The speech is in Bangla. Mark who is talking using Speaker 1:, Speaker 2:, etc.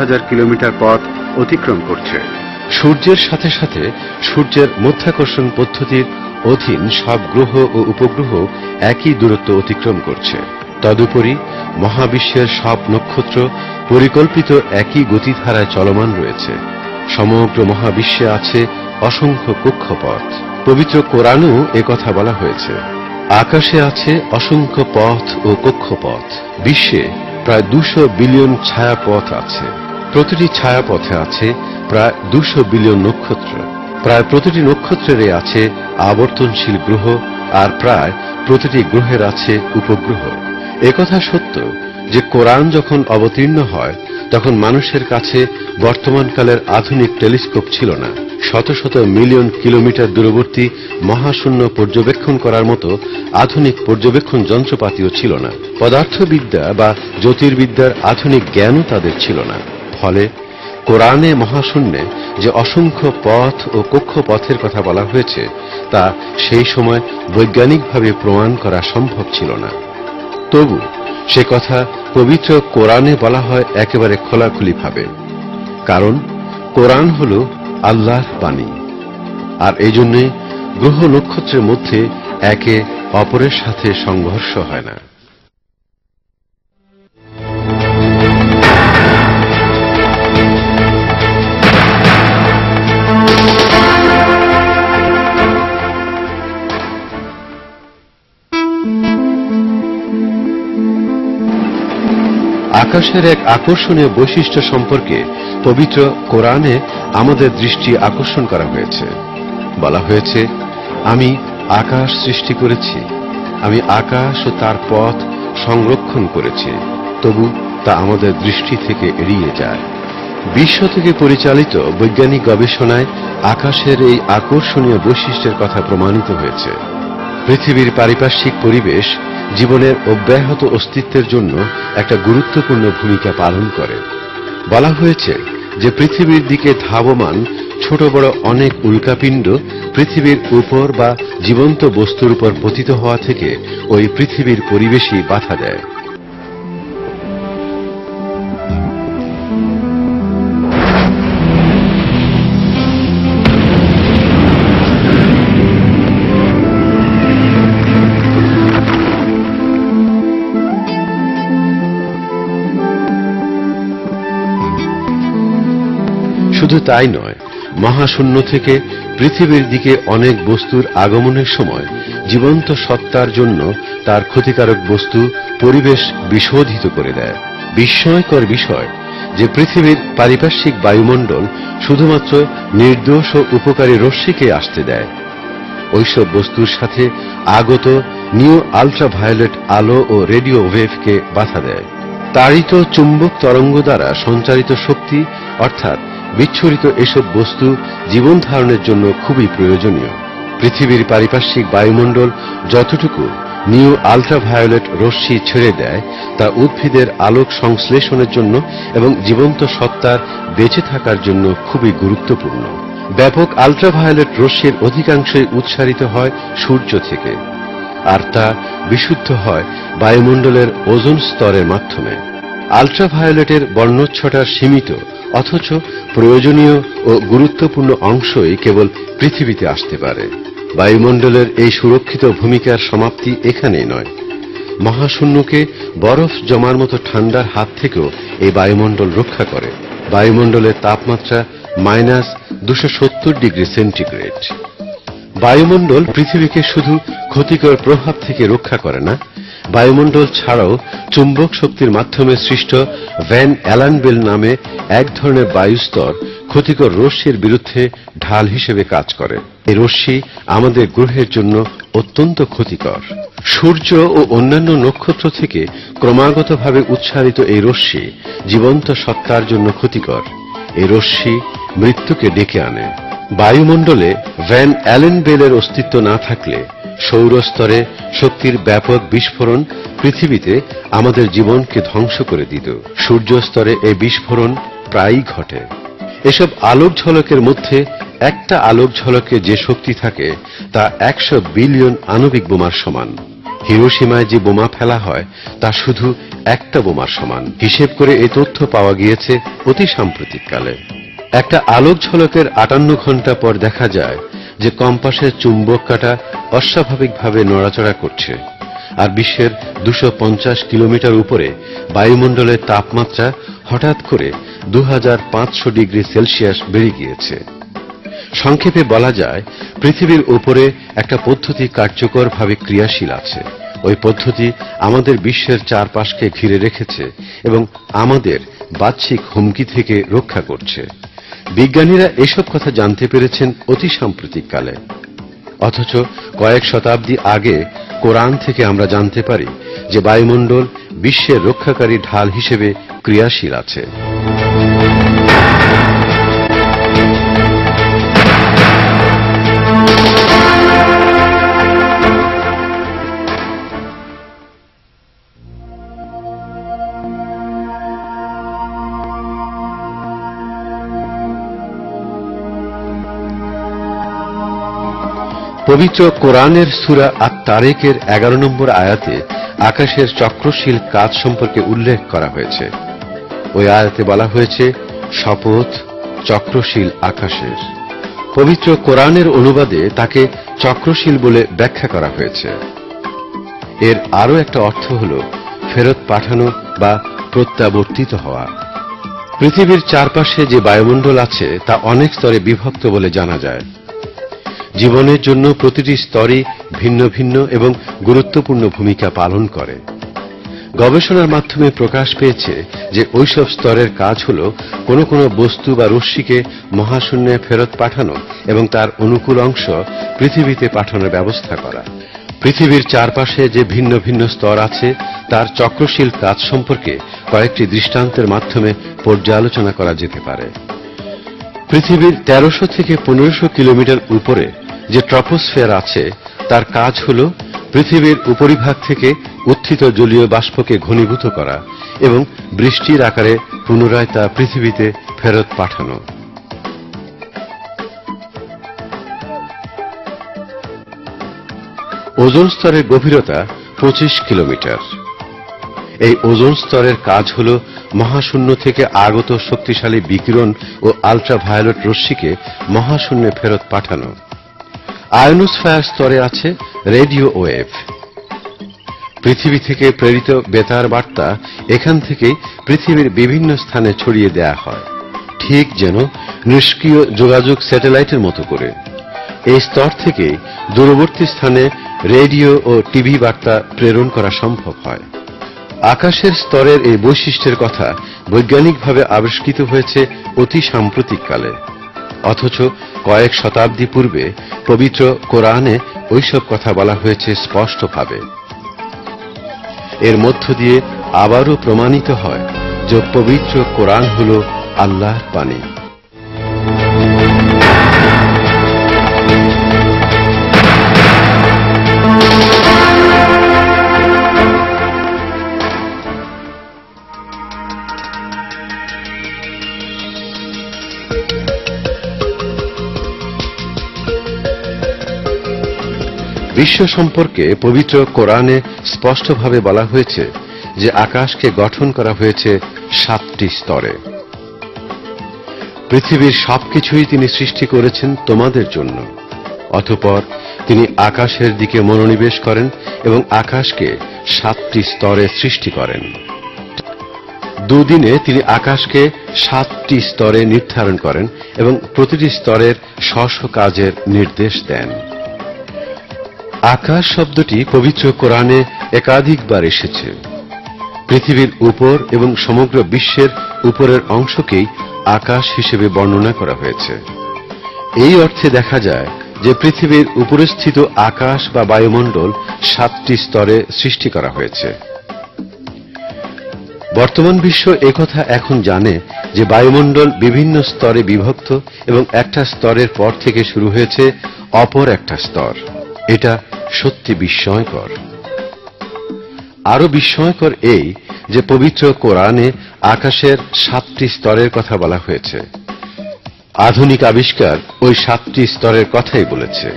Speaker 1: হাজার কিলোমিটার পথ অতিক্রম করছে।
Speaker 2: সূর্যের সাথে সাথে সূর্যের মধ্যাকর্ষণ পদ্ধতির অধীন সব গ্রহ ও উপগ্রহ একই দূরত্ব অতিক্রম করছে। তদুপরি মহাবিশ্বের সব নক্ষত্র পরিকল্পিত একই গতিধারায় চলমান রয়েছে। সমগ্র মহাবিশ্বে আছে অসংখ্য কক্ষপথ। পবিত্র কোরআনেও একথা বলা হয়েছে। আকাশে আছে অসংখ্য পথ ও কক্ষপথ। বিশ্বে প্রায় 200 বিলিয়ন ছায়াপথ আছে। প্রতিটি ছায়াপথে আছে প্রায় 200 বিলিয়ন নক্ষত্র। প্রায় প্রতিটি নক্ষত্রেরই আছে আবর্তনশীল গ্রহ, আর প্রায় প্রতিটি গ্রহের আছে উপগ্রহ। একথা সত্য যে কোরআন যখন অবতীর্ণ হয় তখন মানুষের কাছে বর্তমানকালের আধুনিক টেলিস্কোপ ছিল না। শত শত মিলিয়ন কিলোমিটার দূরবর্তী মহাশূন্য পর্যবেক্ষণ করার মতো আধুনিক পর্যবেক্ষণ যন্ত্রপাতিও ছিল না। পদার্থবিদ্যা বা জ্যোতির্বিদ্যার আধুনিক জ্ঞানও তাদের ছিল না। ফলে কোরআনে মহাশূন্যে যে অসংখ্য পথ ও কক্ষপথের কথা বলা হয়েছে তা সেই সময় বৈজ্ঞানিকভাবে প্রমাণ করা সম্ভব ছিল না। তবু সে কথা পবিত্র কোরআনে বলা হয় একেবারে খোলাখুলিভাবে, কারণ কোরআন হল আল্লাহর বাণী। আর এই জন্যে গ্রহ নক্ষত্রের মধ্যে একে অপরের সাথে সংঘর্ষ হয় না। আকাশের এক আকর্ষণীয় বৈশিষ্ট্য সম্পর্কে পবিত্র কোরআনে আমাদের দৃষ্টি আকর্ষণ করা হয়েছে। বলা হয়েছে, আমি আকাশ সৃষ্টি করেছি, আমি আকাশ ও তার পথ সংরক্ষণ করেছি, তবু তা আমাদের দৃষ্টি থেকে এড়িয়ে যায়। বিশ্ব থেকে পরিচালিত বৈজ্ঞানিক গবেষণায় আকাশের এই আকর্ষণীয় বৈশিষ্ট্যের কথা প্রমাণিত হয়েছে। পৃথিবীর পারিপার্শ্বিক পরিবেশ জীবনের অব্যাহত অস্তিত্বের জন্য একটা গুরুত্বপূর্ণ ভূমিকা পালন করে। বলা হয়েছে যে পৃথিবীর দিকে ধাবমান ছোট বড় অনেক উল্কাপিণ্ড পৃথিবীর উপর বা জীবন্ত বস্তুর উপর পতিত হওয়া থেকে ওই পৃথিবীর পরিবেশই বাধা দেয়। শুধু তাই নয়, মহাশূন্য থেকে পৃথিবীর দিকে অনেক বস্তুর আগমনের সময় জীবন্ত সত্তার জন্য তার ক্ষতিকারক বস্তু পরিবেশ বিশোধিত করে দেয়। বিস্ময়কর বিষয় যে পৃথিবীর পারিপার্শ্বিক বায়ুমণ্ডল শুধুমাত্র নির্দোষ ও উপকারী রশ্মিকে আসতে দেয়। ওইসব বস্তুর সাথে আগত নিউ আল্ট্রাভায়োলেট আলো ও রেডিও ওয়েভকে বাধা দেয়। তাড়িত চুম্বক তরঙ্গ দ্বারা সঞ্চারিত শক্তি অর্থাৎ বিচ্ছুরিত এসব বস্তু জীবন ধারণের জন্য খুবই প্রয়োজনীয়। পৃথিবীর পারিপার্শ্বিক বায়ুমণ্ডল যতটুকু নিউ আল্ট্রাভায়োলেট রশ্মি ছেড়ে দেয় তা উদ্ভিদের আলোক সংশ্লেষণের জন্য এবং জীবন্ত সত্তার বেঁচে থাকার জন্য খুবই গুরুত্বপূর্ণ। ব্যাপক আল্ট্রাভায়োলেট রশ্মির অধিকাংশই উৎসারিত হয় সূর্য থেকে, আর তা বিশুদ্ধ হয় বায়ুমণ্ডলের ওজোন স্তরের মাধ্যমে। আল্ট্রাভায়োলেটের বর্ণচ্ছটা সীমিত, অথচ প্রয়োজনীয় ও গুরুত্বপূর্ণ অংশই কেবল পৃথিবীতে আসতে পারে। বায়ুমণ্ডলের এই সুরক্ষিত ভূমিকার সমাপ্তি এখানেই নয়, মহাশূন্যকে বরফ জমার মতো ঠান্ডার হাত থেকেও এই বায়ুমণ্ডল রক্ষা করে। বায়ুমণ্ডলের তাপমাত্রা -270 ডিগ্রি সেন্টিগ্রেড। বায়ুমণ্ডল পৃথিবীকে শুধু ক্ষতিকর প্রভাব থেকে রক্ষা করে না, বায়ুমণ্ডল ছাড়াও চুম্বক শক্তির মাধ্যমে সৃষ্ট ভ্যান অ্যালান বেল নামে এক ধরনের বায়ুস্তর ক্ষতিকর রশ্মির বিরুদ্ধে ঢাল হিসেবে কাজ করে। এই রশ্মি আমাদের গ্রহের জন্য অত্যন্ত ক্ষতিকর। সূর্য ও অন্যান্য নক্ষত্র থেকে ক্রমাগতভাবে উৎসারিত এই রশ্মি জীবন্ত সত্তার জন্য ক্ষতিকর। এই রশ্মি মৃত্যুকে ডেকে আনে। বায়ুমণ্ডলে ভ্যান অ্যালেন বেলের অস্তিত্ব না থাকলে সৌরস্তরে শক্তির ব্যাপক বিস্ফোরণ পৃথিবীতে আমাদের জীবনকে ধ্বংস করে দিত। সূর্যস্তরে এই বিস্ফোরণ প্রায়ই ঘটে। এসব আলোক ঝলকের মধ্যে একটা আলোক ঝলকে যে শক্তি থাকে তা 100 বিলিয়ন আণবিক বোমার সমান। হিরোশিমায় যে বোমা ফেলা হয় তা শুধু একটা বোমার সমান। হিসেব করে এই তথ্য পাওয়া গিয়েছে অতি সাম্প্রতিককালে। একটা আলোক ঝলকের 58 ঘণ্টা পর দেখা যায় যে কম্পাসের চুম্বক কাঁটা অস্বাভাবিকভাবে নড়াচড়া করছে, আর বিশ্বের 250 কিলোমিটার উপরে বায়ুমণ্ডলের তাপমাত্রা হঠাৎ করে 2500 ডিগ্রি সেলসিয়াস বেড়ে গিয়েছে। সংক্ষেপে বলা যায়, পৃথিবীর উপরে একটা পদ্ধতি কার্যকরভাবে ক্রিয়াশীল আছে। ওই পদ্ধতি আমাদের বিশ্বের চারপাশকে ঘিরে রেখেছে এবং আমাদের বাহ্যিক হুমকি থেকে রক্ষা করছে। বিজ্ঞানীরা এসব কথা জানতে পেরেছেন অতি সাম্প্রতিককালে, অথচ কয়েক শতাব্দী আগে কোরআন থেকে আমরা জানতে পারি যে বায়ুমণ্ডল বিশ্বের রক্ষাকারী ঢাল হিসেবে ক্রিয়াশীল আছে। পবিত্র কোরআনের সূরা আত-তারেকের 11 নম্বর আয়াতে আকাশের চক্রশীল কাজ সম্পর্কে উল্লেখ করা হয়েছে। ওই আয়াতে বলা হয়েছে, শপথ চক্রশীল আকাশের। পবিত্র কোরআনের অনুবাদে তাকে চক্রশীল বলে ব্যাখ্যা করা হয়েছে। এর আরো একটা অর্থ হল ফেরত পাঠানো বা প্রত্যাবর্তিত হওয়া। পৃথিবীর চারপাশে যে বায়ুমণ্ডল আছে তা অনেক স্তরে বিভক্ত বলে জানা যায়। জীবনের জন্য প্রতিটি স্তরই ভিন্ন ভিন্ন এবং গুরুত্বপূর্ণ ভূমিকা পালন করে। গবেষণার মাধ্যমে প্রকাশ পেয়েছে যে ওইসব স্তরের কাজ হল কোনো কোনো বস্তু বা রশ্মিকে মহাশূন্যে ফেরত পাঠানো এবং তার অনুকূল অংশ পৃথিবীতে পাঠানোর ব্যবস্থা করা। পৃথিবীর চারপাশে যে ভিন্ন ভিন্ন স্তর আছে তার চক্রশীল কাজ সম্পর্কে কয়েকটি দৃষ্টান্তের মাধ্যমে পর্যালোচনা করা যেতে পারে। পৃথিবীর 1300 থেকে 1500 কিলোমিটার উপরে যে ট্রপোস্ফিয়ার আছে তার কাজ হল পৃথিবীর উপরিভাগ থেকে উত্থিত জলীয় বাষ্পকে ঘনীভূত করা এবং বৃষ্টির আকারে পুনরায় তা পৃথিবীতে ফেরত পাঠানো। ওজোন স্তরের গভীরতা 25 কিলোমিটার। এই ওজোন স্তরের কাজ হল মহাশূন্য থেকে আগত শক্তিশালী বিকিরণ ও আল্ট্রাভায়োলেট রশ্মিকে মহাশূন্যে ফেরত পাঠানো। আয়নোস্ফিয়ার স্তরে আছে রেডিও ওয়েভ। পৃথিবী থেকে প্রেরিত বেতার বার্তা এখান থেকেই পৃথিবীর বিভিন্ন স্থানে ছড়িয়ে দেয়া হয়, ঠিক যেন নিষ্ক্রিয় যোগাযোগ স্যাটেলাইটের মতো করে। এই স্তর থেকেই দূরবর্তী স্থানে রেডিও ও টিভি বার্তা প্রেরণ করা সম্ভব হয়। আকাশের স্তরের এই বৈশিষ্ট্যের কথা বৈজ্ঞানিকভাবে আবিষ্কৃত হয়েছে অতি সাম্প্রতিককালে, অথচ কয়েক শতাব্দী পূর্বে পবিত্র কোরআনে ওইসব কথা বলা হয়েছে স্পষ্টভাবে। এর মধ্য দিয়ে আবারও প্রমাণিত হয় যে পবিত্র কোরআন হল আল্লাহর বাণী। বিশ্ব সম্পর্কে পবিত্র কোরআনে স্পষ্টভাবে বলা হয়েছে যে আকাশকে গঠন করা হয়েছে 7টি স্তরে। পৃথিবীর সবকিছুই তিনি সৃষ্টি করেছেন তোমাদের জন্য। অতঃপর তিনি আকাশের দিকে মনোনিবেশ করেন এবং আকাশকে 7টি স্তরে সৃষ্টি করেন। দুদিনে তিনি আকাশকে 7টি স্তরে নির্ধারণ করেন এবং প্রতিটি স্তরের স্ব কাজের নির্দেশ দেন। আকাশ শব্দটি পবিত্র কোরআনে একাধিকবার এসেছে। পৃথিবীর উপর এবং সমগ্র বিশ্বের উপরের অংশকেই আকাশ হিসেবে বর্ণনা করা হয়েছে। এই অর্থে দেখা যায় যে পৃথিবীর উপরস্থিত আকাশ বা বায়ুমণ্ডল 7টি স্তরে সৃষ্টি করা হয়েছে। বর্তমান বিশ্ব একথা এখন জানে যে বায়ুমণ্ডল বিভিন্ন স্তরে বিভক্ত এবং একটা স্তরের পর থেকে শুরু হয়েছে অপর একটা স্তর। এটা সত্যি বিস্ময়কর। আরো বিস্ময়কর এই যে পবিত্র কোরআনে আকাশের 7টি স্তরের কথা বলা হয়েছে। আধুনিক আবিষ্কার ওই 7টি স্তরের কথাই বলেছে।